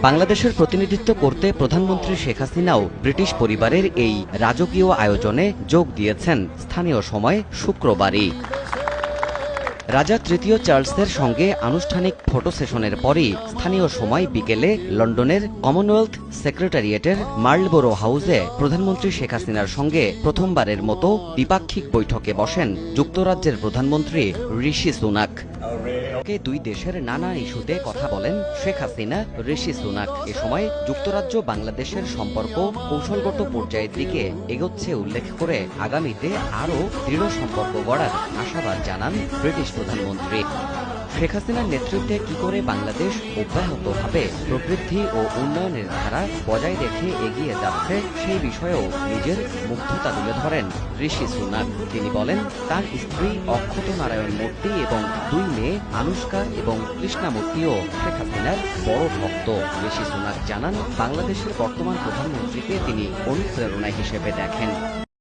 বাংলাদেশের প্রতিনিধিত্ব করতে প্রধানমন্ত্রী শেখ হাসিনাও ব্রিটিশ পরিবারের এই রাজকীয় আয়োজনে যোগ দিয়েছেন স্থানীয় সময় শুক্রবারই। রাজা তৃতীয় চার্লসের সঙ্গে আনুষ্ঠানিক ফটো সেশনের পরই স্থানীয় সময় বিকেলে লন্ডনের কমনওয়েলথ সেক্রেটারিয়েটের মার্লবোরো হাউসে প্রধানমন্ত্রী শেখ হাসিনার সঙ্গে প্রথমবারের মতো দ্বিপাক্ষিক বৈঠকে বসেন যুক্তরাজ্যের প্রধানমন্ত্রী ঋষি সুনাক। দুই দেশের নানা ইস্যুতে কথা বলেন শেখ হাসিনা, ঋষি সুনাক। এ সময় যুক্তরাজ্য বাংলাদেশের সম্পর্ক কৌশলগত পর্যায়ের দিকে এগোচ্ছে উল্লেখ করে আগামীতে আরও দৃঢ় সম্পর্ক গড়ার আশাবাদ জানান ব্রিটিশ প্রধানমন্ত্রী। শেখ হাসিনার নেতৃত্বে কি করে বাংলাদেশ অব্যাহতভাবে প্রবৃদ্ধি ও উন্নয়নের ধারা বজায় রেখে এগিয়ে যাচ্ছে সেই বিষয়েও নিজের মুগ্ধতা তুলে ধরেন ঋষি সুনাক। তিনি বলেন, তার স্ত্রী অক্ষত নারায়ণ মূর্তি এবং দুই মেয়ে আনুষ্কা এবং কৃষ্ণা মূর্তিও শেখ হাসিনার বড় ভক্ত। ঋষি সুনাক জানান, বাংলাদেশের বর্তমান প্রধানমন্ত্রীকে তিনি অনুপ্রেরণা হিসেবে দেখেন।